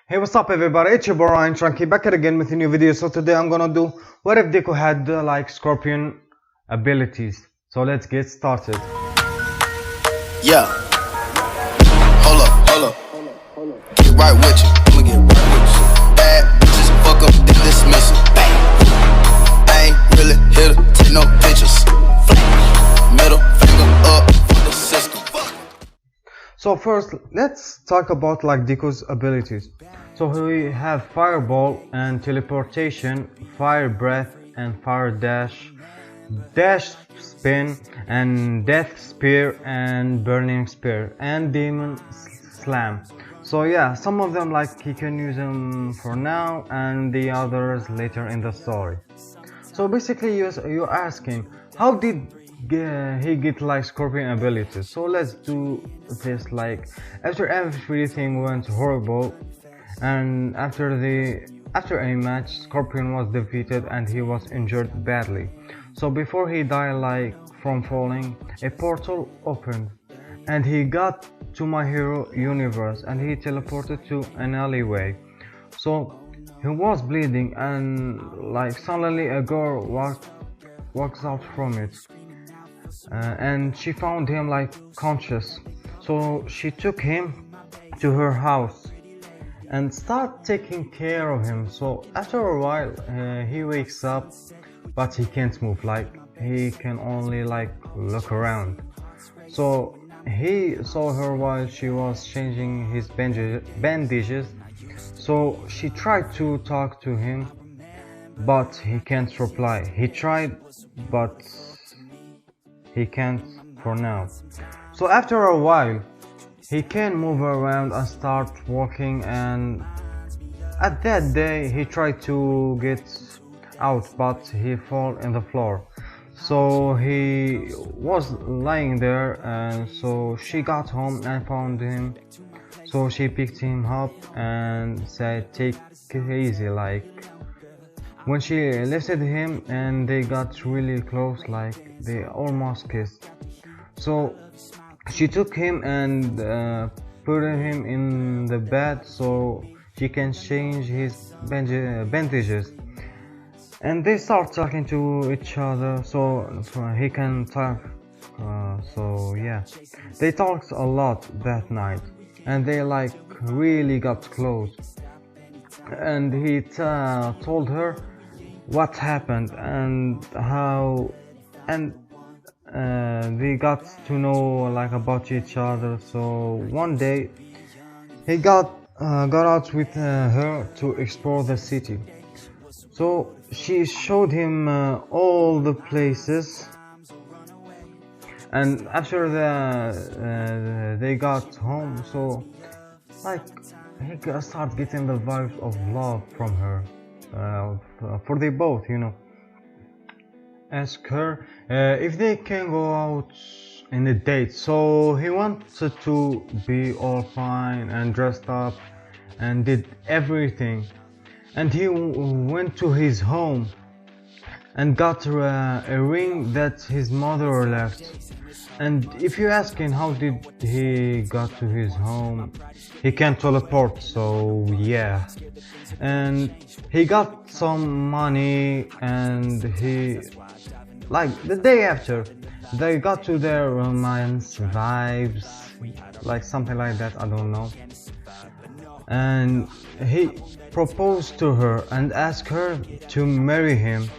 Hey, what's up everybody, it's your boy Ryan Trunky back again with a new video. So today I'm gonna do what if Deku had like scorpion abilities. So let's get started. Yeah, hold up, get right with you, I'ma get right with you. Bad bitches, fuck up, they dismiss it. Bang, I ain't really here to take no pictures. Middle finger up for the system. So first, let's talk about like Deku's abilities. So we have Fireball and Teleportation, Fire Breath and Fire Dash, Dash Spin and Death Spear and Burning Spear and Demon Slam. So yeah, some of them like he can use them for now and the others later in the story. So basically you're asking, how did he get like scorpion abilities? So let's do this. Like after everything went horrible and after a match, Scorpion was defeated and he was injured badly. So before he died like from falling, a portal opened and he got to My Hero Universe and he teleported to an alleyway. So he was bleeding and like suddenly a girl walks out from it. And she found him like conscious, so she took him to her house and start taking care of him. So after a while he wakes up, but he can't move, like he can only like look around. So he saw her while she was changing his bandages. So she tried to talk to him, but he can't reply. He tried, but he can't for now. So after a while he can move around and start walking, and at that day he tried to get out but he fell in the floor. So he was lying there, and so she got home and found him. So she picked him up and said take it easy. Like when she lifted him and they got really close, like they almost kissed. So she took him and put him in the bed so she can change his bandages, and they start talking to each other so he can talk. So yeah, they talked a lot that night and they like really got close, and he told her what happened and how, and they got to know like about each other. So one day he got out with her to explore the city. So she showed him all the places, and after they got home, so like he started getting the vibes of love from her, for they both, you know. Ask her if they can go out in a date. So he wanted to be all fine and dressed up and did everything, and he went to his home and got a ring that his mother left. And if you're asking how did he got to his home, he can teleport, so yeah. And he got some money, and he like the day after they got to their romance vibes, like something like that, I don't know. And he proposed to her and asked her to marry him,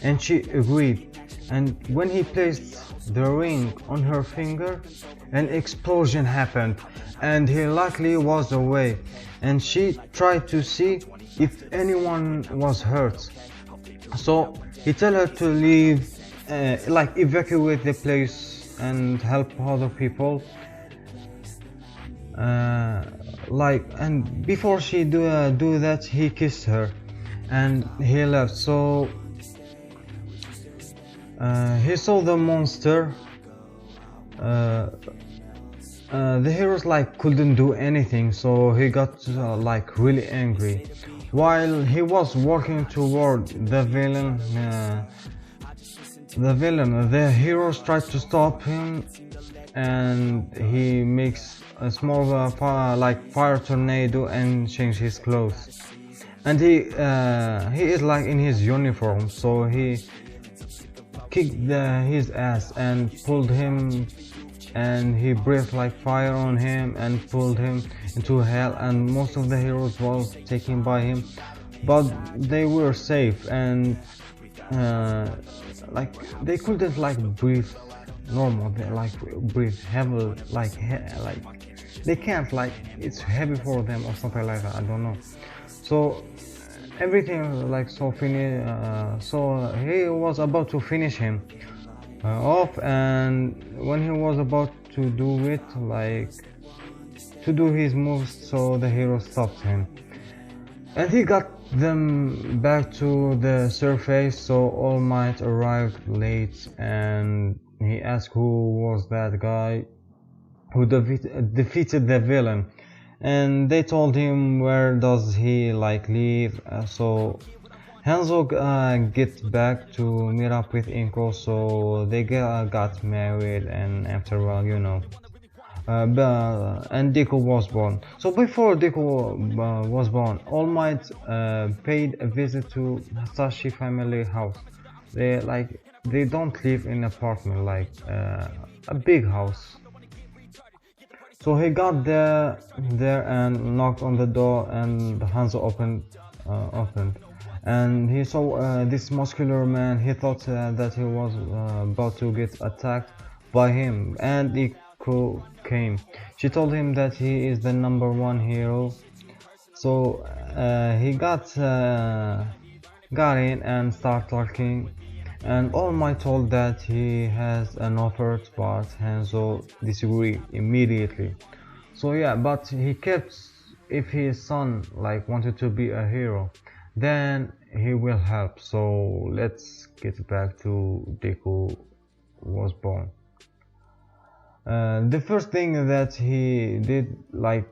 and she agreed. And when he placed the ring on her finger, an explosion happened and he luckily was away, and she tried to see if anyone was hurt. So he told her to leave, like evacuate the place and help other people, like, and before she do that, he kissed her and he left. So he saw the monster. The heroes like couldn't do anything, so he got like really angry. While he was walking toward the villain, the heroes tried to stop him, and he makes a small like fire tornado and change his clothes. And he is like in his uniform, so he kicked his ass and pulled him, and he breathed like fire on him and pulled him into hell, and most of the heroes was taken by him, but they were safe, and like they couldn't like breathe normal, they like breathe heavy, like they can't, like it's heavy for them or something like that, I don't know. So everything like so so he was about to finish him off, and when he was about to do it, like to do his moves, so the hero stopped him and he got them back to the surface. So All Might arrived late and he asked who was that guy who defeated the villain, and they told him where does he like live. So Hanzo get back to meet up with Inko, so they got married, and after a while, you know, and Deku was born. So before Deku was born, All Might paid a visit to Hasashi family house. They don't live in an apartment, like a big house. So he got there and knocked on the door, and Hanzo opened, and he saw this muscular man. He thought that he was about to get attacked by him, and Deku came. She told him that he is the #1 hero. So he got in and started talking, and All Might told that he has an offer, but Hanzo disagreed immediately. So yeah, but he kept, if his son like wanted to be a hero, then he will help. So let's get back to Deku was born. The first thing that he did, like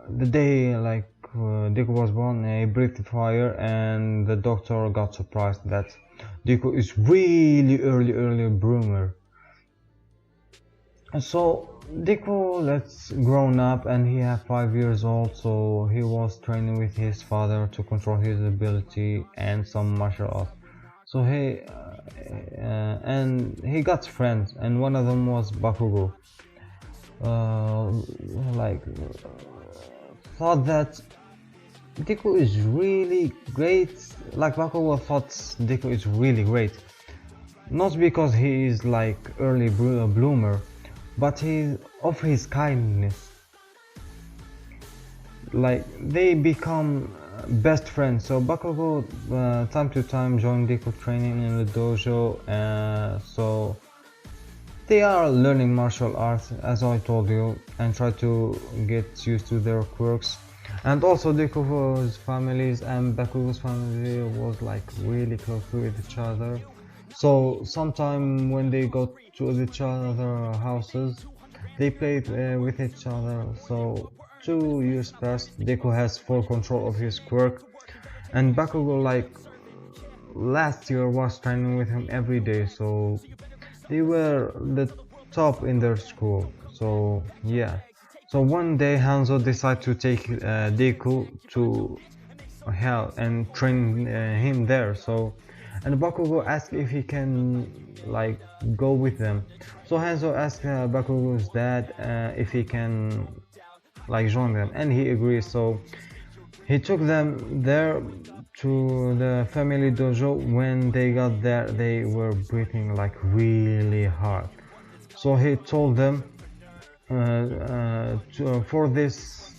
the day like Deku was born, he breathed fire, and the doctor got surprised that Deku is really early bloomer. So Deku let's grown up, and he had 5 years old, so he was training with his father to control his ability and some martial arts. So and he got friends, and one of them was Bakugo. Thought that Deku is really great, like Bakugo thought Deku is really great, not because he is like early bloomer, but he of his kindness. Like they become best friends. So Bakugo time to time joined Deku training in the dojo, so they are learning martial arts, as I told you, and try to get used to their quirks. And also Deku's families and Bakugo's family was like really close with each other. So sometime when they go to each other's houses, they played with each other. So 2 years passed, Deku has full control of his quirk, and Bakugo like last year was training with him every day, so they were the top in their school. So yeah, so one day Hanzo decided to take Deku to hell and train him there. So and Bakugo asked if he can like go with them. So Hanzo asked Bakugo's dad if he can like join them, and he agreed. So he took them there to the family dojo. When they got there, they were breathing like really hard. So he told them for this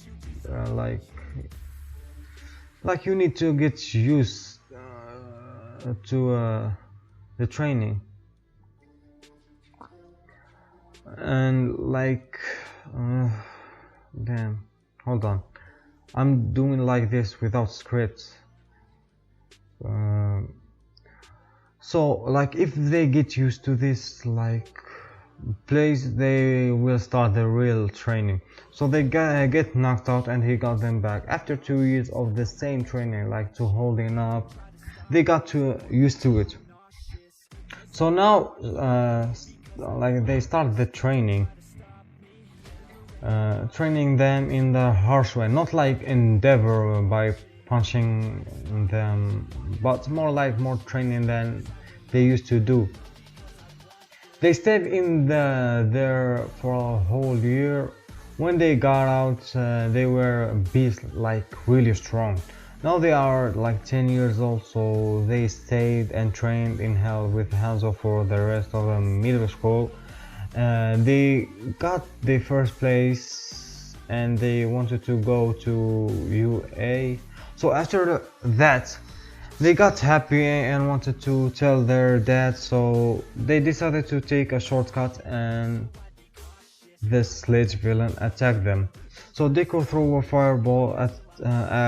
like you need to get used to the training, and like damn, hold on, I'm doing like this without scripts. So like if they get used to this like place, they will start the real training. So they get knocked out, and he got them back after 2 years of the same training, like to holding up. They got used to it. So now like they start the training, training them in the harsh way, not like endeavor by punching them, but more training than they used to do. They stayed in there for a whole year. When they got out, they were beasts, like really strong. Now they are like 10 years old, so they stayed and trained in hell with Hanzo for the rest of the middle school. They got the first place and they wanted to go to UA. So after that, they got happy and wanted to tell their dad, so they decided to take a shortcut and the sledge villain attacked them. So Deku threw a fireball at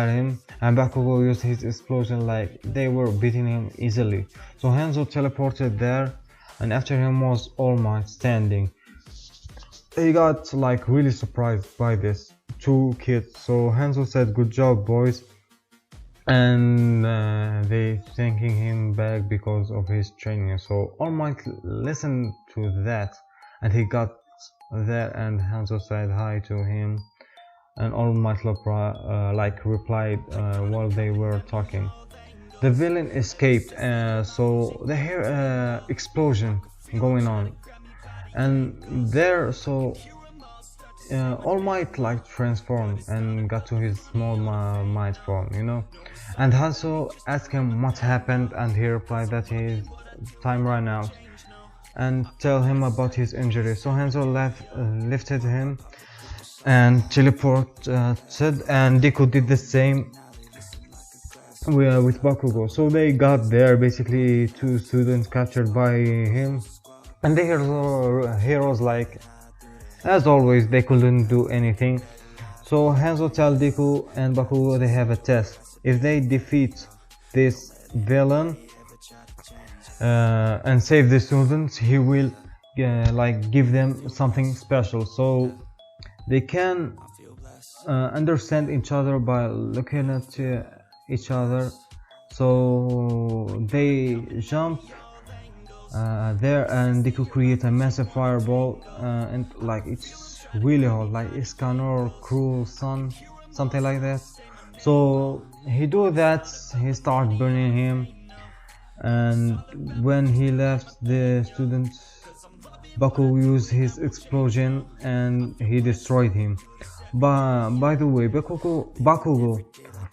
him and Bakugo used his explosion, like they were beating him easily. So Hanzo teleported there and after him was All Might standing. He got like really surprised by this two kids, so Hanzo said, "Good job, boys," and they thanking him back because of his training. So All Might listened to that and he got there and Hanzo said hi to him and All Might replied while they were talking. The villain escaped, so they hear explosion going on and there, so All Might like transformed and got to his small might form, you know, and Hanzo asked him what happened and he replied that his time ran out and tell him about his injury. So Hanzo lifted him and teleported and Deku did the same with Bakugo. So they got there, basically two students captured by him and the heroes like as always they couldn't do anything. So Hanzo tell Deku and Bakugo they have a test. If they defeat this villain and save the students, he will give them something special. So they can understand each other by looking at each other. So they jump there and Deku create a massive fireball and like it's really hot, like Iskandar cruel sun, something like that. So he do that, he start burning him, and when he left the students, Bakugo used his explosion and he destroyed him. But by the way, Bakugo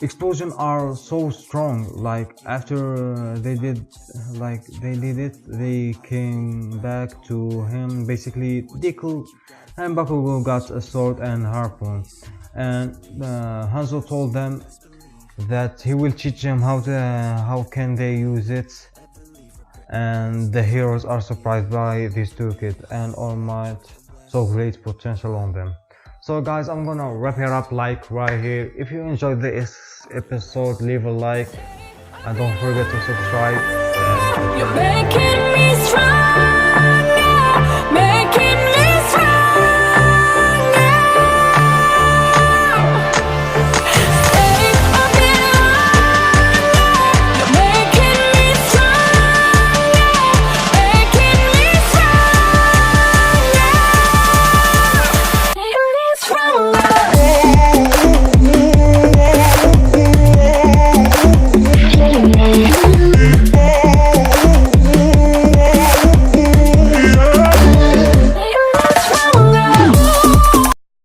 explosions are so strong, like after they did it, they came back to him. Basically Deku and Bakugo got a sword and harpoon, and Hanzo told them that he will teach them how can they use it, and the heroes are surprised by these two kids and All Might so great potential on them. So guys, I'm gonna wrap it up like right here. If you enjoyed this episode, leave a like and don't forget to subscribe. You're making me stronger, making me stronger. Stay a bit longer. You're making me stronger, making me stronger, making me stronger.